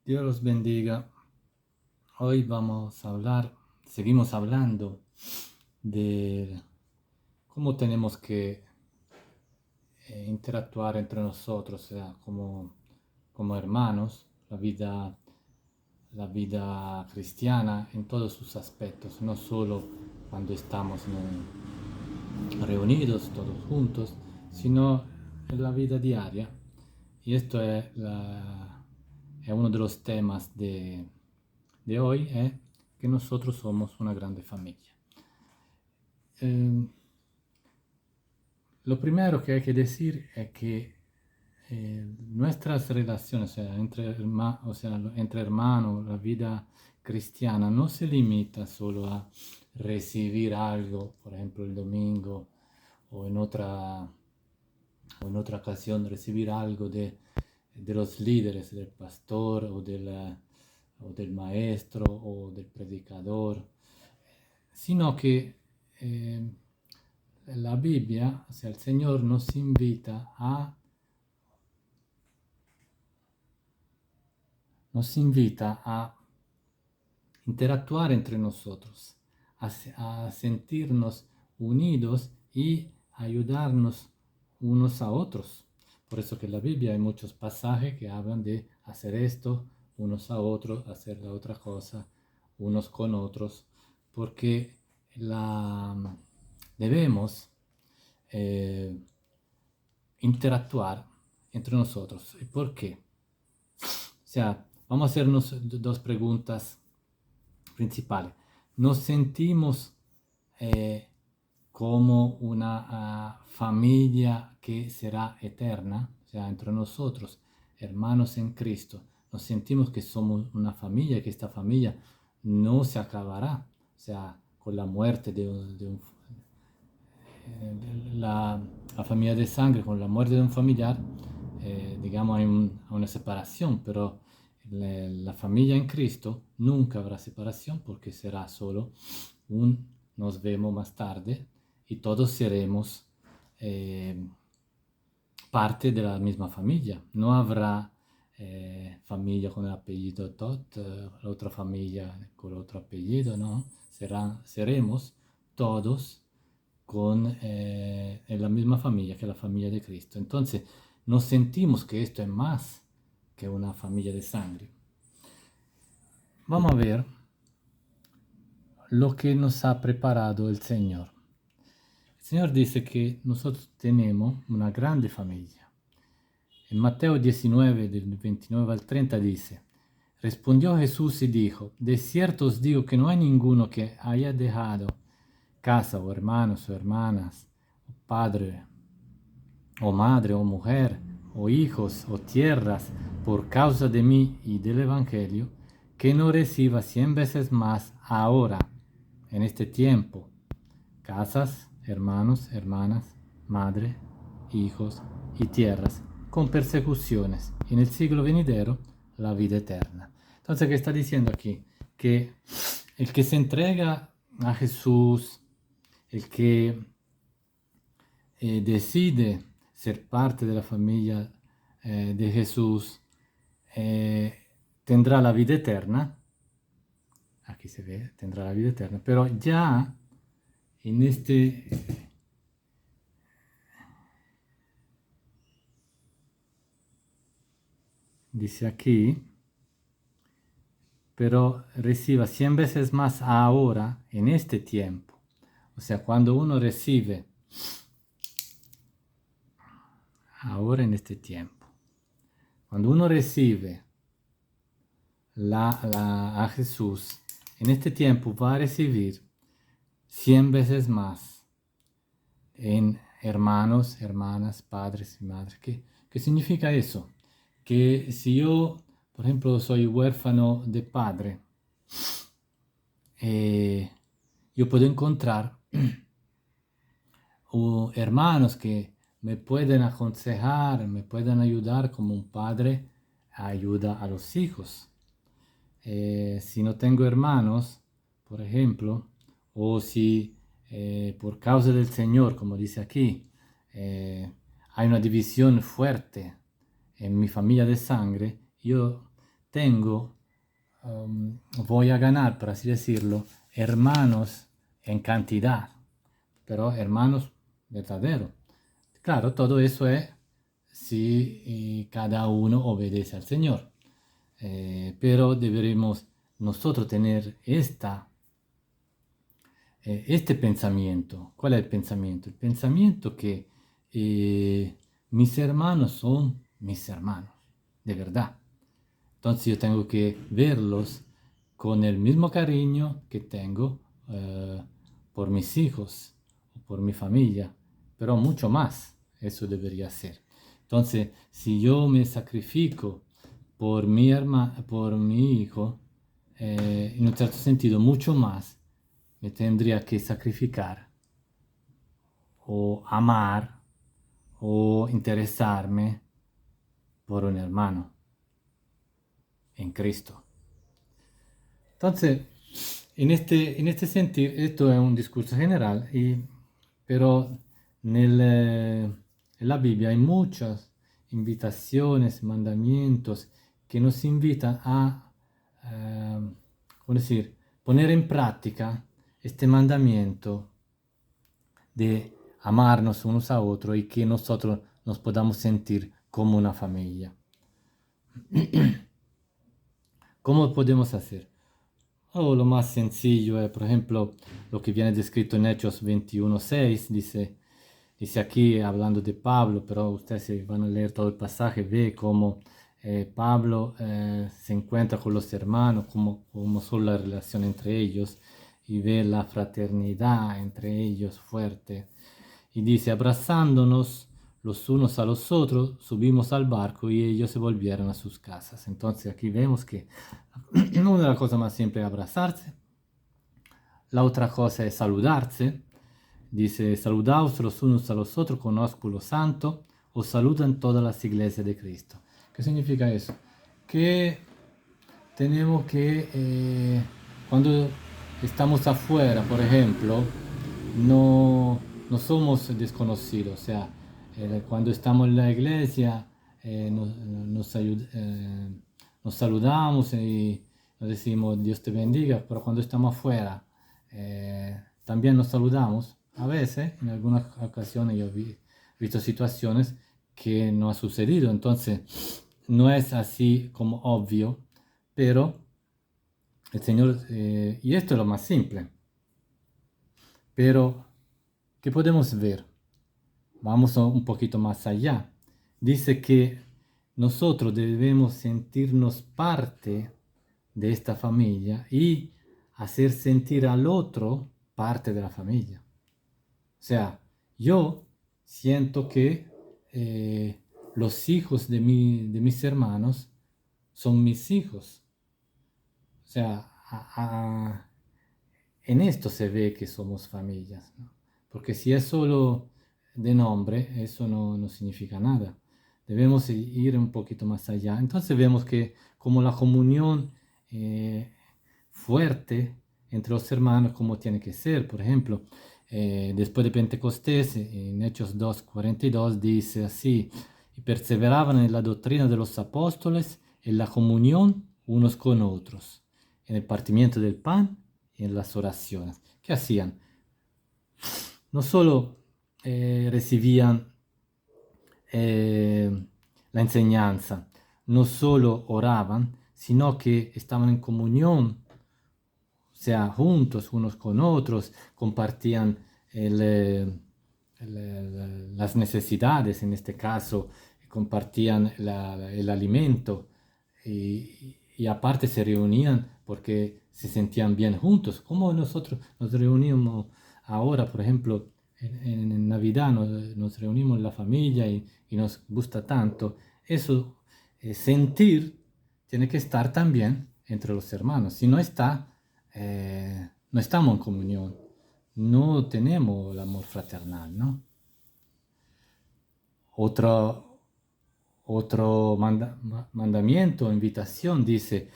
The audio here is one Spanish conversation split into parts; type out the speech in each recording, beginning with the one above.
Dios los bendiga. Hoy seguimos hablando de cómo tenemos que interactuar entre nosotros, o sea, como hermanos, la vida cristiana en todos sus aspectos, no solo cuando estamos reunidos todos juntos, sino en la vida diaria. Y esto es uno de los temas de hoy, que nosotros somos una grande familia. Eh, lo primero que hay que decir es que nuestras relaciones, entre hermanos, la vida cristiana no se limita solo a recibir algo, por ejemplo el domingo o en otra ocasión recibir algo de los líderes, del pastor o del maestro o del predicador, sino que la Biblia, o sea, el Señor nos invita a interactuar entre nosotros, a sentirnos unidos y ayudarnos unos a otros. Por eso que en la Biblia hay muchos pasajes que hablan de hacer esto unos a otros, hacer la otra cosa unos con otros, porque debemos eh, interactuar entre nosotros. ¿Y por qué? O sea, vamos a hacernos dos preguntas principales. ¿Nos sentimos como una familia que será eterna? O sea, entre nosotros, hermanos en Cristo, nos sentimos que somos una familia y que esta familia no se acabará. O sea, con la muerte la familia de sangre, con la muerte de un familiar, digamos, hay una separación, pero la familia en Cristo nunca habrá separación porque será solo nos vemos más tarde y todos seremos parte de la misma familia. No habrá familia con el apellido Tot, la otra familia con otro apellido, no. Seremos todos en la misma familia que la familia de Cristo. Entonces, nos sentimos que esto es más que una familia de sangre. Vamos a ver lo que nos ha preparado el Señor. El Señor dice que nosotros tenemos una grande familia. En Mateo 19, del 29 al 30 dice: respondió Jesús y dijo: de cierto os digo que no hay ninguno que haya dejado casa o hermanos o hermanas, o padre o madre o mujer, o hijos o tierras, por causa de mí y del Evangelio, que no reciba 100 veces más ahora, en este tiempo, casas, hermanos, hermanas, madre, hijos y tierras, con persecuciones, y en el siglo venidero la vida eterna. Entonces, ¿qué está diciendo aquí? Que el que se entrega a Jesús, el que decide ser parte de la familia de Jesús, tendrá la vida eterna. Aquí se ve, tendrá la vida eterna, pero ya en dice aquí, pero reciba 100 veces más ahora, en este tiempo. O sea, cuando uno recibe ahora en este tiempo, cuando uno recibe a Jesús, en este tiempo va a recibir 100 veces más en hermanos, hermanas, padres y madres. ¿Qué significa eso? Que si yo, por ejemplo, soy huérfano de padre, yo puedo encontrar hermanos que me pueden aconsejar, me pueden ayudar como un padre ayuda a los hijos. Si no tengo hermanos, por ejemplo, o si por causa del Señor, como dice aquí, hay una división fuerte en mi familia de sangre, yo voy a ganar, por así decirlo, hermanos en cantidad, pero hermanos verdaderos. Claro, todo eso es si cada uno obedece al Señor. Pero deberemos nosotros tener este pensamiento. ¿Cuál es el pensamiento? El pensamiento que mis hermanos son mis hermanos, de verdad. Entonces yo tengo que verlos con el mismo cariño que tengo por mis hijos o por mi familia, pero mucho más, eso debería ser. Entonces, si yo me sacrifico por por mi hijo, en un cierto sentido, mucho más me tendría que sacrificar o amar o interesarme por un hermano en Cristo. Entonces, en este sentido, esto es un discurso general, pero en la Biblia hay muchas invitaciones, mandamientos que nos invitan a, ¿cómo decir?, poner en práctica este mandamiento de amarnos unos a otros y que nosotros nos podamos sentir como una familia. ¿Cómo podemos hacer? Oh, lo más sencillo es, por ejemplo, lo que viene descrito en Hechos 21:6, dice aquí, hablando de Pablo, pero ustedes si van a leer todo el pasaje, ve cómo Pablo se encuentra con los hermanos, cómo son la relación entre ellos, y ve la fraternidad entre ellos fuerte. Y dice, abrazándonos los unos a los otros, subimos al barco y ellos se volvieron a sus casas. Entonces aquí vemos que una de las cosas más simples es abrazarse, la otra cosa es saludarse. Dice, saludaos los unos a los otros con ósculo santo, os saludan todas las iglesias de Cristo. ¿Qué significa eso? Que tenemos que, cuando estamos afuera, por ejemplo, no somos desconocidos. O sea, cuando estamos en la iglesia, nos saludamos y nos decimos Dios te bendiga, pero cuando estamos afuera, también nos saludamos. A veces, en algunas ocasiones, yo he visto situaciones que no ha sucedido, entonces no es así como obvio, pero el Señor, y esto es lo más simple, pero ¿qué podemos ver? Vamos un poquito más allá. Dice que nosotros debemos sentirnos parte de esta familia y hacer sentir al otro parte de la familia. O sea, yo siento que los hijos de mis hermanos son mis hijos. O sea, en esto se ve que somos familias, ¿no? Porque si es solo de nombre, eso no significa nada. Debemos ir un poquito más allá. Entonces vemos que como la comunión fuerte entre los hermanos, como tiene que ser. Por ejemplo, después de Pentecostés, en Hechos 2:42 dice así, y perseveraban en la doctrina de los apóstoles, en la comunión unos con otros, en el partimiento del pan y en las oraciones. ¿Qué hacían? No solo recibían la enseñanza, no solo oraban, sino que estaban en comunión, o sea, juntos unos con otros, compartían las necesidades, en este caso, compartían el alimento y aparte se reunían porque se sentían bien juntos. Como nosotros nos reunimos ahora, por ejemplo, en Navidad nos reunimos en la familia y nos gusta tanto. Eso, sentir, tiene que estar también entre los hermanos. Si no está, no estamos en comunión, no tenemos el amor fraternal, ¿no? Otro mandamiento, invitación, dice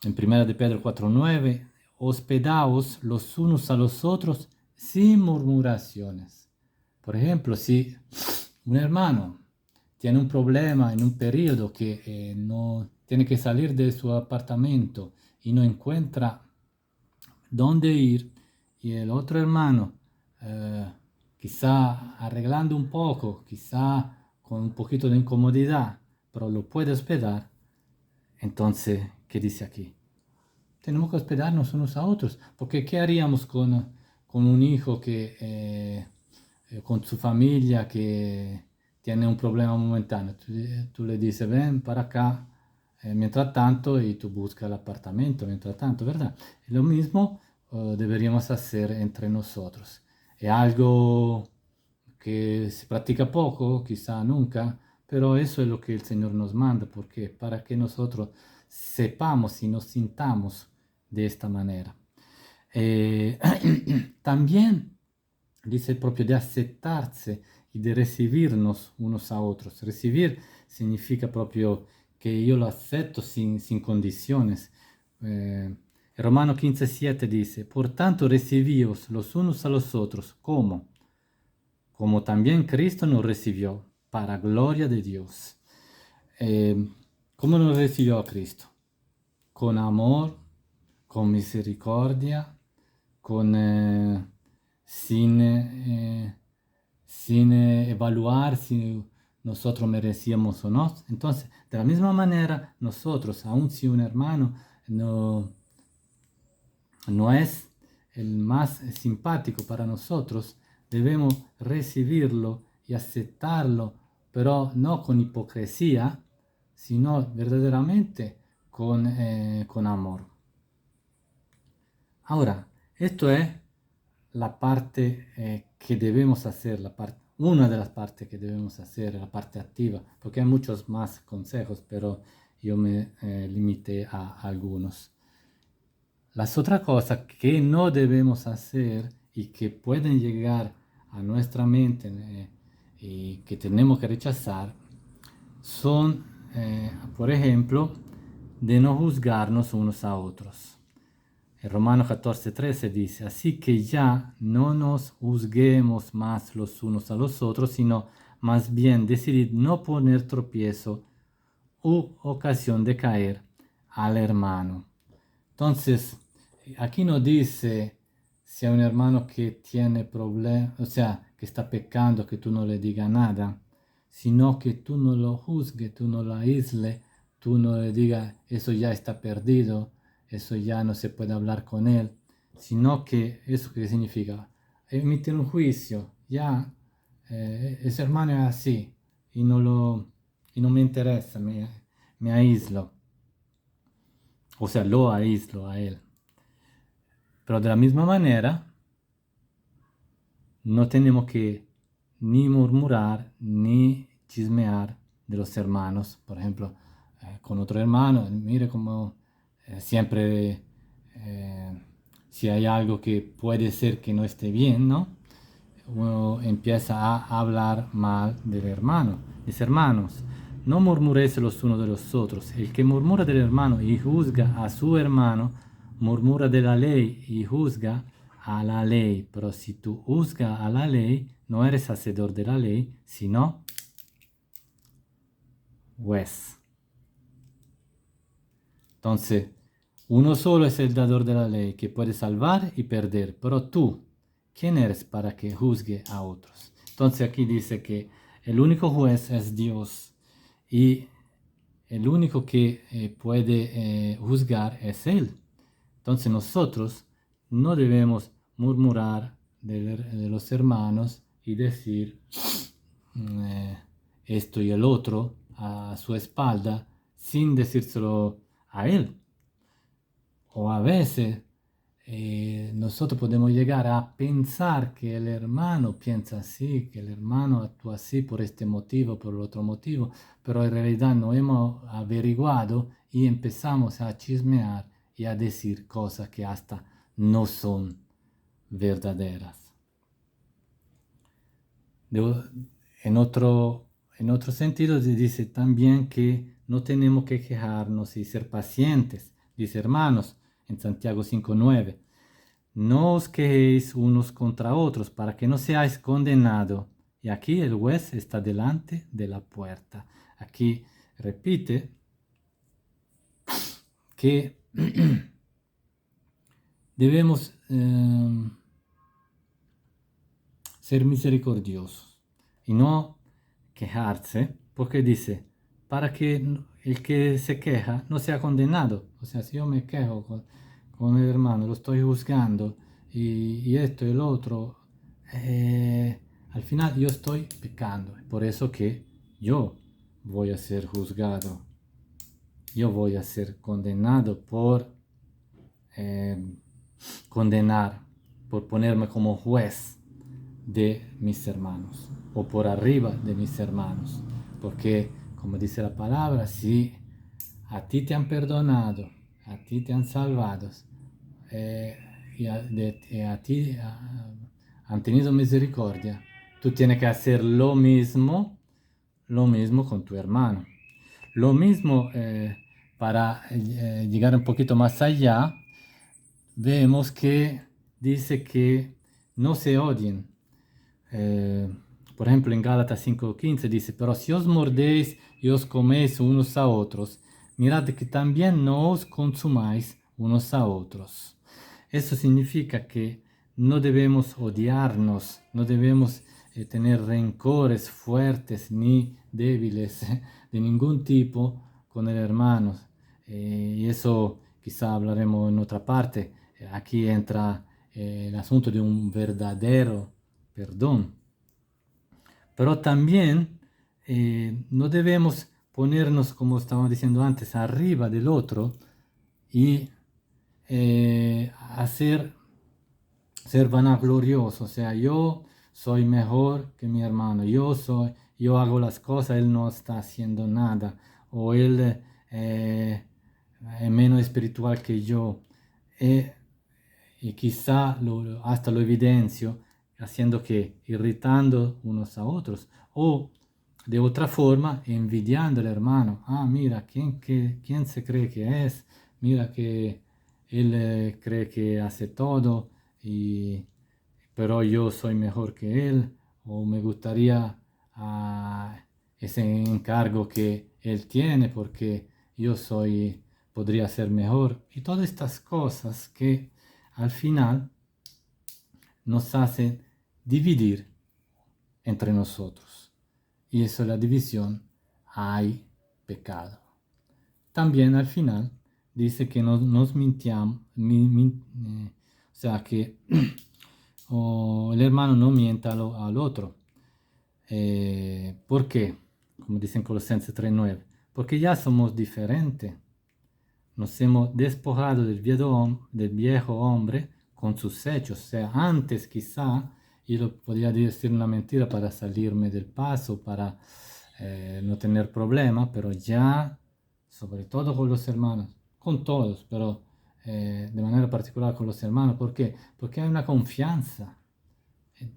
en 1 de Pedro 4:9, hospedaos los unos a los otros sin murmuraciones. Por ejemplo, si un hermano tiene un problema en un periodo que no tiene que salir de su apartamento y no encuentra dónde ir, y el otro hermano, quizá arreglando un poco, quizá con un poquito de incomodidad, pero lo puede hospedar, entonces, ¿qué dice aquí? Tenemos que hospedarnos unos a otros, porque ¿qué haríamos con un hijo que, con su familia que tiene un problema momentáneo? Tú le dices, ven para acá, mientras tanto, y tú buscas el apartamento, mientras tanto, ¿verdad? Y lo mismo deberíamos hacer entre nosotros. Es algo que se practica poco, quizá nunca, pero eso es lo que el Señor nos manda, porque para que nosotros sepamos y nos sintamos de esta manera. Eh, también dice proprio de aceptarse y de recibirnos unos a otros. Recibir significa proprio que yo lo acepto sin condiciones. Romano 15:7 dice, por tanto recibíos los unos a los otros, ¿cómo? Como también Cristo nos recibió, para gloria de Dios. ¿Cómo nos recibió a Cristo? Con amor, con misericordia, con, sin evaluar si nosotros merecíamos o no. Entonces, de la misma manera, nosotros, aun si un hermano no es el más simpático para nosotros, debemos recibirlo y aceptarlo, pero no con hipocresía, sino verdaderamente con amor. Ahora, esto es la parte que debemos hacer, una de las partes que debemos hacer, la parte activa, porque hay muchos más consejos, pero yo me limité a algunos. Las otras cosas que no debemos hacer y que pueden llegar a nuestra mente y que tenemos que rechazar son, por ejemplo, de no juzgarnos unos a otros. En Romanos 14:13 dice, así que ya no nos juzguemos más los unos a los otros, sino más bien decidid no poner tropiezo u ocasión de caer al hermano. Entonces, aquí no dice si hay un hermano que tiene problemas, o sea, que está pecando, que tú no le digas nada, sino que tú no lo juzgues, tú no lo aísles, tú no le digas, eso ya está perdido, eso ya no se puede hablar con él, sino que, ¿eso qué significa? Emitir un juicio, ya, ese hermano es así, y no me interesa, me aíslo, o sea, lo aíslo a él. Pero de la misma manera, no tenemos que ni murmurar ni chismear de los hermanos. Por ejemplo, con otro hermano, mire como siempre, si hay algo que puede ser que no esté bien, ¿no? Uno empieza a hablar mal del hermano. Mis hermanos, no murmuréis los unos de los otros. El que murmura del hermano y juzga a su hermano, murmura de la ley y juzga a la ley. Pero si tú juzgas a la ley, no eres hacedor de la ley, sino juez. Entonces, uno solo es el dador de la ley que puede salvar y perder. Pero tú, ¿quién eres para que juzgue a otros? Entonces aquí dice que el único juez es Dios y el único que puede juzgar es Él. Entonces nosotros no debemos murmurar de los hermanos y decir esto y el otro a su espalda sin decírselo a Él. O a veces nosotros podemos llegar a pensar que el hermano piensa así, que el hermano actúa así por este motivo, por el otro motivo, pero en realidad no hemos averiguado y empezamos a chismear y a decir cosas que hasta no son verdaderas. En otro sentido se dice también que no tenemos que quejarnos y ser pacientes. Dice, hermanos, en Santiago 5:9, no os quejéis unos contra otros para que no seáis condenados. Y aquí el juez está delante de la puerta. Aquí repite que debemos ser misericordiosos y no quejarse, porque dice, para que el que se queja no sea condenado. O sea, si yo me quejo con el hermano, lo estoy juzgando y esto y el otro, al final yo estoy pecando. Por eso que yo voy a ser juzgado, yo voy a ser condenado por condenar, por ponerme como juez de mis hermanos o por arriba de mis hermanos. Porque, como dice la palabra, si a ti te han perdonado, a ti te han salvado y a ti han tenido misericordia, tú tienes que hacer lo mismo con tu hermano. Lo mismo para llegar un poquito más allá, vemos que dice que no se odien. Por ejemplo, en Gálatas 5:15 dice, pero si os mordéis y os coméis unos a otros, mirad que también no os consumáis unos a otros. Eso significa que no debemos odiarnos, no debemos tener rencores fuertes ni débiles de ningún tipo con el hermano. Y eso quizá hablaremos en otra parte. Aquí entra el asunto de un verdadero perdón. Pero también no debemos ponernos, como estábamos diciendo antes, arriba del otro y ser vanaglorioso. O sea, yo soy mejor que mi hermano, yo hago las cosas, él no está haciendo nada, o él es menos espiritual que yo. Y quizá hasta lo evidencio haciendo que irritando unos a otros o de otra forma envidiando al hermano. Ah, mira, ¿quién se cree que es? Mira que él cree que hace todo, pero yo soy mejor que él, o me gustaría ese encargo que él tiene porque podría ser mejor. Y todas estas cosas que al final nos hacen dividir entre nosotros. Y eso es la división, hay pecado. También al final dice que nos mintiamos, o sea que el hermano no mienta al otro. ¿Por qué? Como dice en Colosenses 3:9. Porque ya somos diferentes. Nos hemos despojado del viejo hombre con sus hechos. O sea, antes quizá yo podría decir una mentira para salirme del paso, para no tener problemas, pero ya, sobre todo con los hermanos, con todos, pero de manera particular con los hermanos. ¿Por qué? Porque hay una confianza.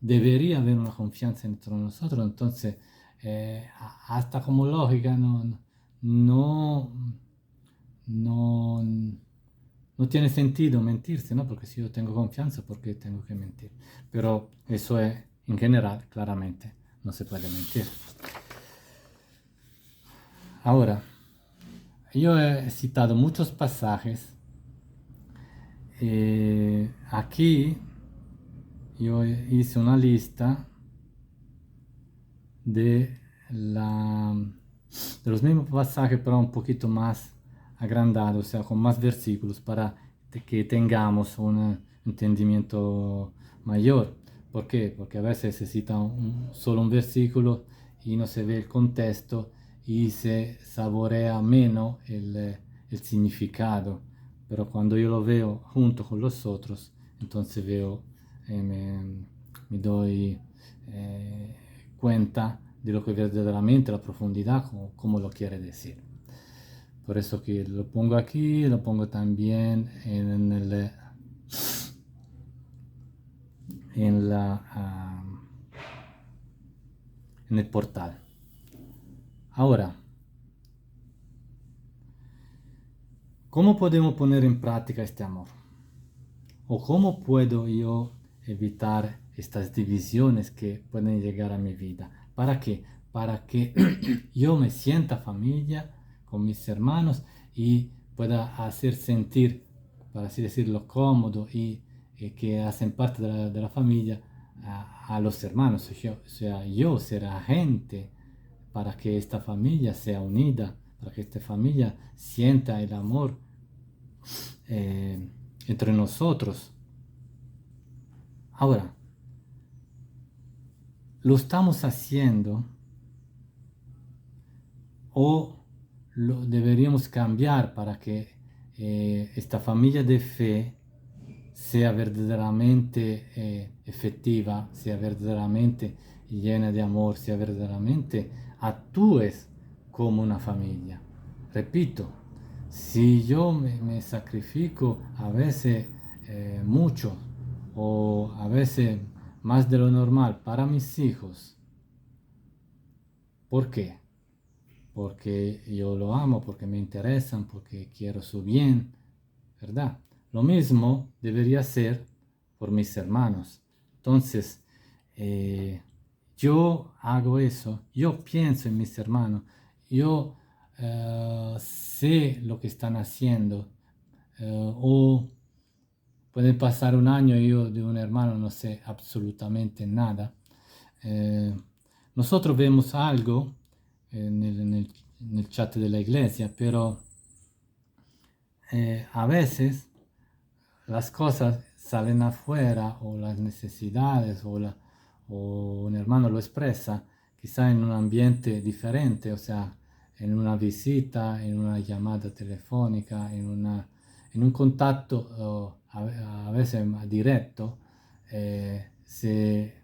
Debería haber una confianza entre nosotros. Entonces, hasta como lógica, no, no, no tiene sentido mentirse, ¿no? Porque si yo tengo confianza, ¿por qué tengo que mentir? Pero eso es, en general, claramente, no se puede mentir. Ahora, yo he citado muchos pasajes. Aquí yo hice una lista de los mismos pasajes, pero un poquito más agrandado, o sea, con más versículos para que tengamos un entendimiento mayor. ¿Por qué? Porque a veces se cita solo un versículo y no se ve el contexto y se saborea menos el significado. Pero cuando yo lo veo junto con los otros, entonces veo, me doy cuenta de lo que verdaderamente la profundidad, como lo quiere decir. Por eso que lo pongo aquí, lo pongo también en el portal. Ahora, ¿cómo podemos poner en práctica este amor? ¿O cómo puedo yo evitar estas divisiones que pueden llegar a mi vida? ¿Para qué? Para que yo me sienta familia con mis hermanos y pueda hacer sentir, por así decirlo, cómodo y que hacen parte de la familia a los hermanos. O sea, yo ser agente para que esta familia sea unida, para que esta familia sienta el amor eh, entre nosotros. Ahora, lo estamos haciendo o lo deberíamos cambiar para que esta familia de fe sea verdaderamente efectiva, sea verdaderamente llena de amor, sea verdaderamente actúes como una familia. Repito, si yo me sacrifico a veces mucho o a veces más de lo normal para mis hijos, ¿por qué? Porque yo lo amo, porque me interesan, porque quiero su bien, ¿verdad? Lo mismo debería ser por mis hermanos. Entonces, yo hago eso, yo pienso en mis hermanos, yo sé lo que están haciendo, o puede pasar un año y yo de un hermano no sé absolutamente nada. Eh, Nosotros vemos algo en el chat de la iglesia, pero a veces las cosas salen afuera o las necesidades o un hermano lo expresa quizá en un ambiente diferente, o sea, en una visita, en una llamada telefónica, en un contacto a veces directo, se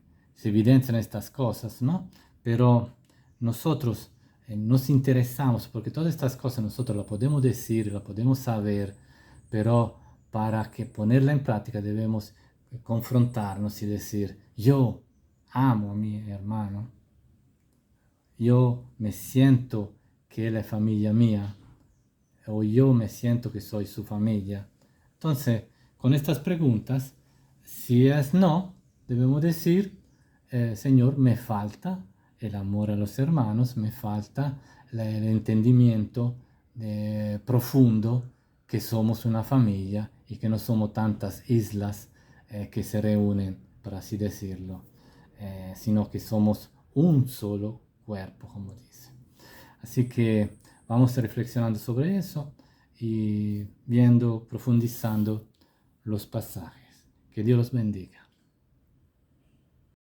evidencian estas cosas, ¿no? Pero nosotros nos interesamos, porque todas estas cosas nosotros las podemos decir, las podemos saber, pero para que ponerla en práctica debemos confrontarnos y decir, yo amo a mi hermano, yo me siento que él es familia mía, o yo me siento que soy su familia. Entonces, con estas preguntas, si es no, debemos decir, Señor, me falta el amor a los hermanos, me falta el entendimiento profundo que somos una familia y que no somos tantas islas que se reúnen, por así decirlo, sino que somos un solo cuerpo, como dice. Así que vamos reflexionando sobre eso y viendo, profundizando los pasajes. Que Dios los bendiga.